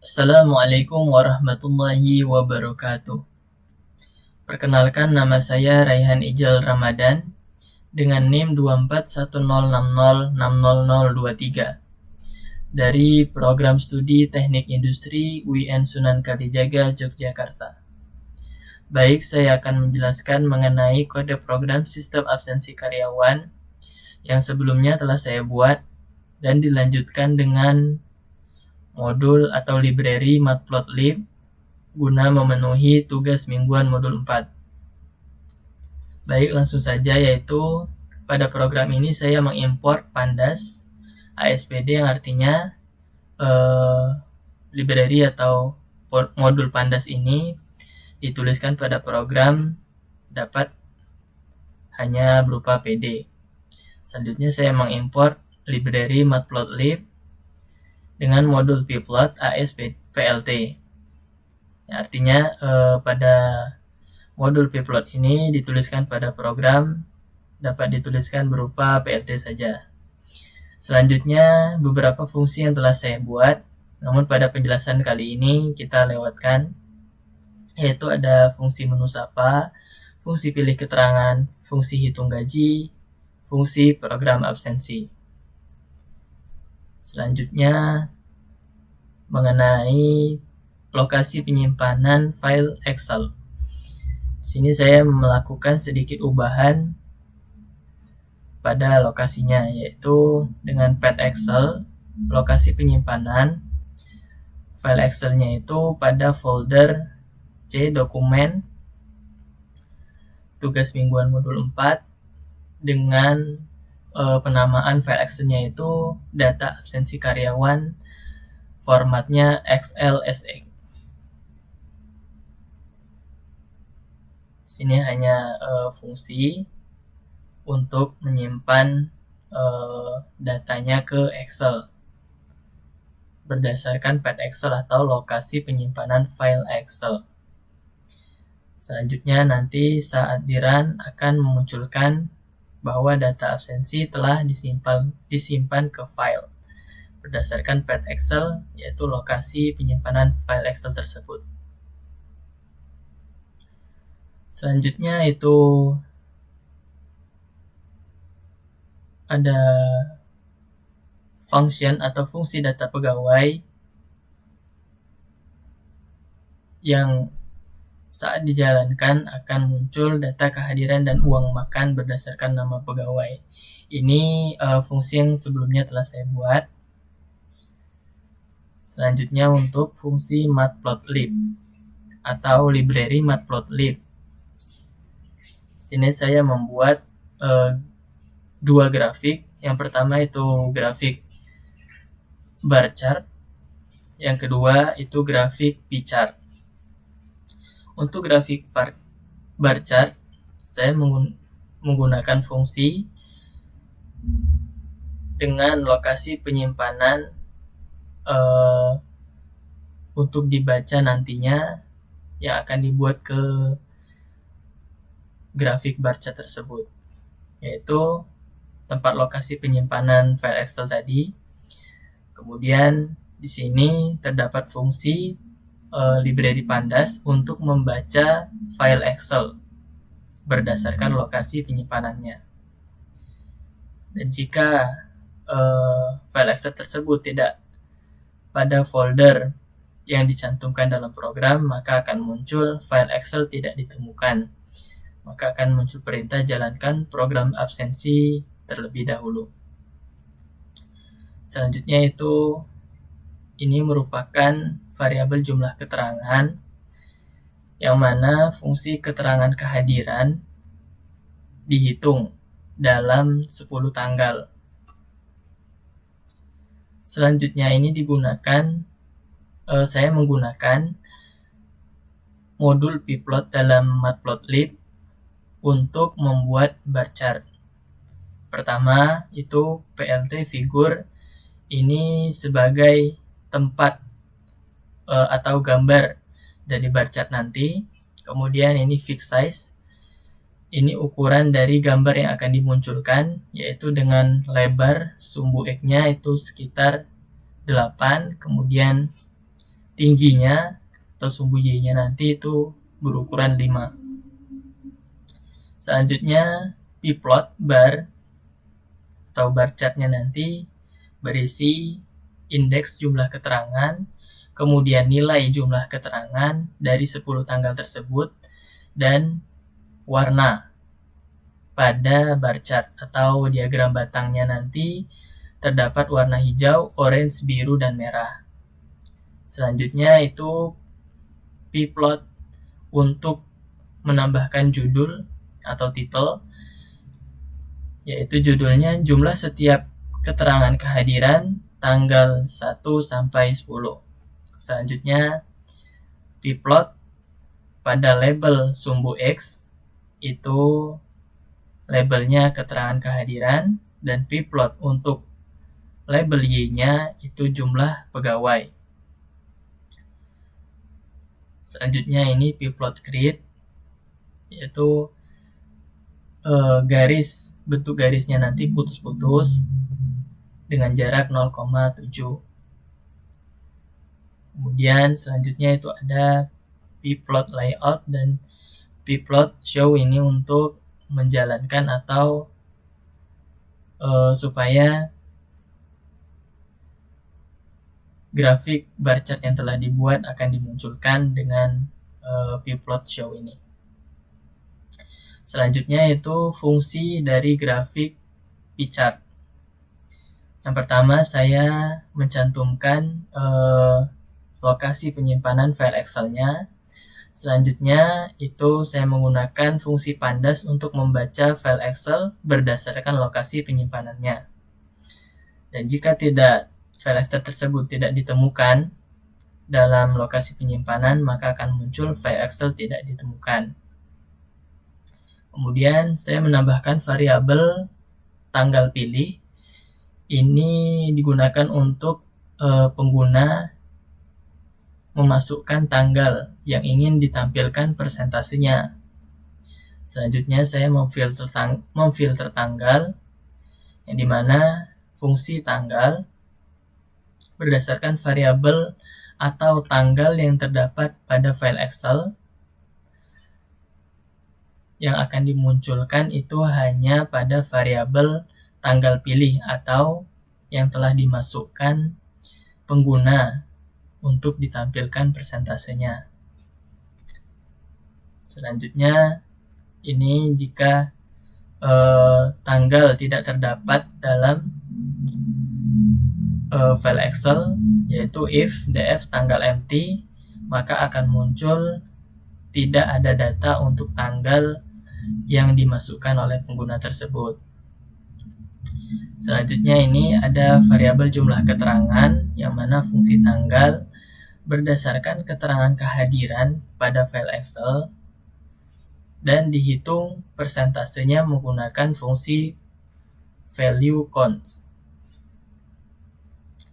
Assalamualaikum warahmatullahi wabarakatuh. Perkenalkan, nama saya Raihan Ijal Ramadan dengan NIM 24106060023 dari Program Studi Teknik Industri UIN Sunan Kalijaga, Yogyakarta. Baik, saya akan menjelaskan mengenai kode program sistem absensi karyawan yang sebelumnya telah saya buat dan dilanjutkan dengan modul atau library matplotlib guna memenuhi tugas mingguan modul 4. Baik, langsung saja, yaitu pada program ini saya mengimport pandas ASPD yang artinya library atau modul pandas ini dituliskan pada program dapat hanya berupa PD. Selanjutnya saya mengimport library matplotlib dengan modul pplot ASPLT. Artinya pada modul pplot ini dituliskan pada program dapat dituliskan berupa PLT saja. Selanjutnya beberapa fungsi yang telah saya buat, namun pada penjelasan kali ini kita lewatkan, yaitu ada fungsi menu sapa, fungsi pilih keterangan, fungsi hitung gaji, fungsi program absensi. Selanjutnya mengenai lokasi penyimpanan file Excel. Di sini saya melakukan sedikit ubahan pada lokasinya, yaitu dengan pad Excel, lokasi penyimpanan file Excel-nya itu pada folder C dokumen tugas mingguan modul 4 dengan penamaan file Excel-nya itu data absensi karyawan, formatnya XLSX. Sini hanya fungsi untuk menyimpan datanya ke Excel berdasarkan pad Excel atau lokasi penyimpanan file Excel. Selanjutnya nanti saat di-run akan memunculkan bahwa data absensi telah disimpan ke file berdasarkan pad Excel, yaitu lokasi penyimpanan file Excel tersebut. Selanjutnya itu ada function atau fungsi data pegawai yang saat dijalankan akan muncul data kehadiran dan uang makan berdasarkan nama pegawai. Ini fungsi yang sebelumnya telah saya buat. Selanjutnya untuk fungsi matplotlib atau library matplotlib. Sini saya membuat dua grafik. Yang pertama itu grafik bar chart, yang kedua itu grafik pie chart. Untuk grafik bar chart, saya menggunakan fungsi dengan lokasi penyimpanan untuk dibaca nantinya yang akan dibuat ke grafik bar chart tersebut, yaitu tempat lokasi penyimpanan file Excel tadi. Kemudian di sini terdapat fungsi library pandas untuk membaca file Excel berdasarkan lokasi penyimpanannya. Dan jika file Excel tersebut tidak pada folder yang dicantumkan dalam program, maka akan muncul file Excel tidak ditemukan. Maka akan muncul perintah jalankan program absensi terlebih dahulu. Selanjutnya itu ini merupakan variabel jumlah keterangan yang mana fungsi keterangan kehadiran dihitung dalam 10 tanggal. Selanjutnya ini saya menggunakan modul pplot dalam matplotlib untuk membuat bar chart. Pertama itu PLT figur, ini sebagai tempat atau gambar dari bar chart nanti. Kemudian ini fixed size, ini ukuran dari gambar yang akan dimunculkan, yaitu dengan lebar sumbu X-nya itu sekitar 8, kemudian tingginya atau sumbu Y-nya nanti itu berukuran 5. Selanjutnya pplot bar atau bar chartnya nanti berisi indeks jumlah keterangan, kemudian nilai jumlah keterangan dari 10 tanggal tersebut, dan warna pada bar chart atau diagram batangnya nanti terdapat warna hijau, orange, biru, dan merah. Selanjutnya itu pplot untuk menambahkan judul atau title, yaitu judulnya jumlah setiap keterangan kehadiran tanggal 1 sampai 10. Selanjutnya pplot pada label sumbu X itu labelnya keterangan kehadiran, dan pplot untuk label Y-nya itu jumlah pegawai. Selanjutnya ini pplot grid, yaitu bentuk garisnya nanti putus-putus dengan jarak 0,7. Kemudian selanjutnya itu ada pplot layout dan pplot show, ini untuk menjalankan atau supaya grafik bar chart yang telah dibuat akan dimunculkan dengan pplot show ini. Selanjutnya itu fungsi dari grafik pchart. Yang pertama saya mencantumkan lokasi penyimpanan file Excel-nya. Selanjutnya itu saya menggunakan fungsi pandas untuk membaca file Excel berdasarkan lokasi penyimpanannya. Dan jika file Excel tersebut tidak ditemukan dalam lokasi penyimpanan, maka akan muncul file Excel tidak ditemukan. Kemudian saya menambahkan variabel tanggal pilih. Ini digunakan untuk pengguna memasukkan tanggal yang ingin ditampilkan persentasenya. Selanjutnya saya memfilter tanggal, yang dimana fungsi tanggal berdasarkan variabel atau tanggal yang terdapat pada file Excel yang akan dimunculkan itu hanya pada variabel tanggal pilih atau yang telah dimasukkan pengguna untuk ditampilkan persentasenya. Selanjutnya ini jika tanggal tidak terdapat dalam file Excel, yaitu if df tanggal empty, maka akan muncul tidak ada data untuk tanggal yang dimasukkan oleh pengguna tersebut. Selanjutnya ini ada variabel jumlah keterangan, yang mana fungsi tanggal berdasarkan keterangan kehadiran pada file Excel dan dihitung persentasenya menggunakan fungsi value counts.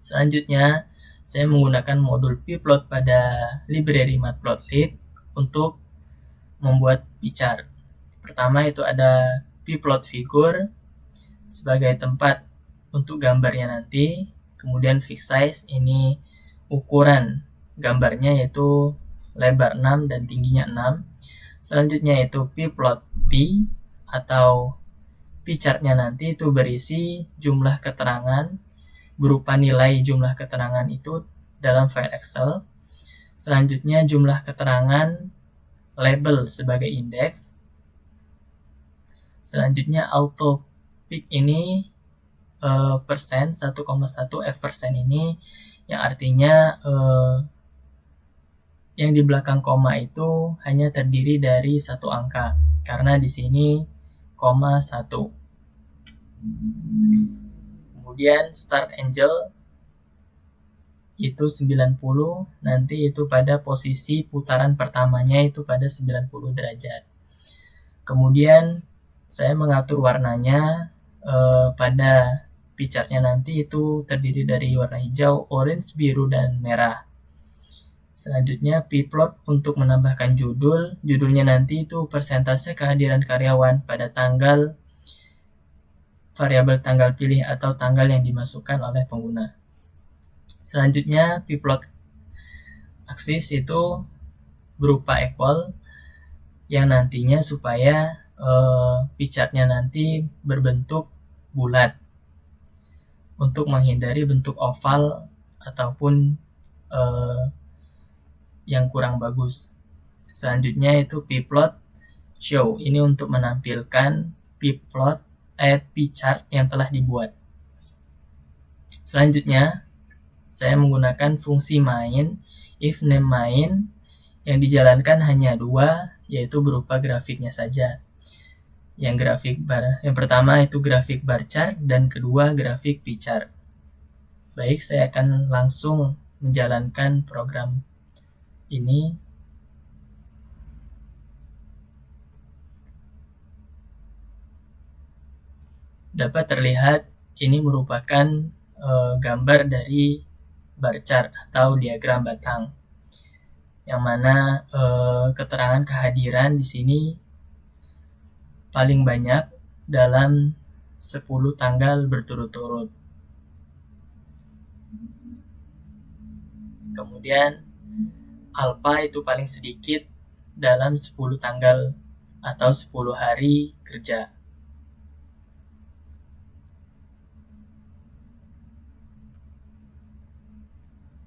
Selanjutnya saya menggunakan modul pplot pada library matplotlib untuk membuat pchart. Pertama itu ada pplot figure sebagai tempat untuk gambarnya nanti. Kemudian fixed size, ini ukuran gambarnya yaitu lebar 6 dan tingginya 6. Selanjutnya itu pplot p atau pchartnya nanti itu berisi jumlah keterangan berupa nilai jumlah keterangan itu dalam file Excel. Selanjutnya jumlah keterangan label sebagai indeks. Selanjutnya auto pick, ini persen 1,1 F% ini yang artinya yang di belakang koma itu hanya terdiri dari satu angka, karena di sini koma 1. Kemudian start angle itu 90, nanti itu pada posisi putaran pertamanya itu pada 90 derajat. Kemudian saya mengatur warnanya pada pichartnya nanti itu terdiri dari warna hijau, orange, biru, dan merah. Selanjutnya pplot untuk menambahkan judulnya nanti itu persentase kehadiran karyawan pada tanggal variabel tanggal pilih atau tanggal yang dimasukkan oleh pengguna. Selanjutnya pplot aksis itu berupa equal yang nantinya supaya pie chart-nya nanti berbentuk bulat untuk menghindari bentuk oval ataupun yang kurang bagus. Selanjutnya itu pplot show. Ini untuk menampilkan pie chart yang telah dibuat. Selanjutnya saya menggunakan fungsi main, if name main, yang dijalankan hanya dua, yaitu berupa grafiknya saja. Yang pertama itu grafik bar chart dan kedua grafik pie chart. Baik, saya akan langsung menjalankan program ini. Dapat terlihat ini merupakan gambar dari bar chart atau diagram batang, yang mana keterangan kehadiran di sini paling banyak dalam 10 tanggal berturut-turut. Kemudian alpha itu paling sedikit dalam 10 tanggal atau 10 hari kerja.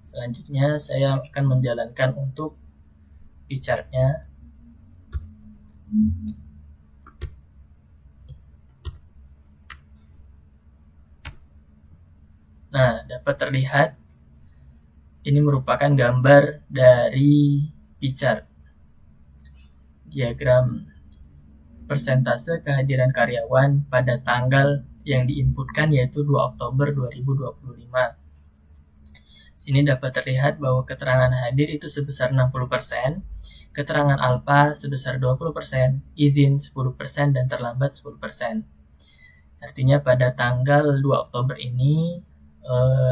Selanjutnya saya akan menjalankan untuk pie chart-nya. Nah, dapat terlihat ini merupakan gambar dari pie chart. Diagram persentase kehadiran karyawan pada tanggal yang diinputkan yaitu 2 Oktober 2025. Sini dapat terlihat bahwa keterangan hadir itu sebesar 60%, keterangan alpha sebesar 20%, izin 10%, dan terlambat 10%. Artinya pada tanggal 2 Oktober ini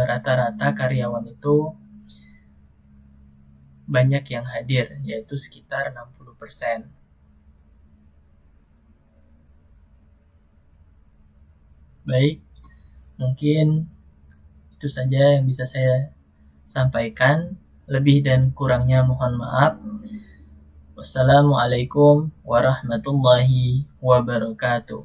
rata-rata karyawan itu banyak yang hadir, yaitu sekitar 60%. Baik, mungkin itu saja yang bisa saya sampaikan. Lebih dan kurangnya mohon maaf. Wassalamualaikum warahmatullahi wabarakatuh.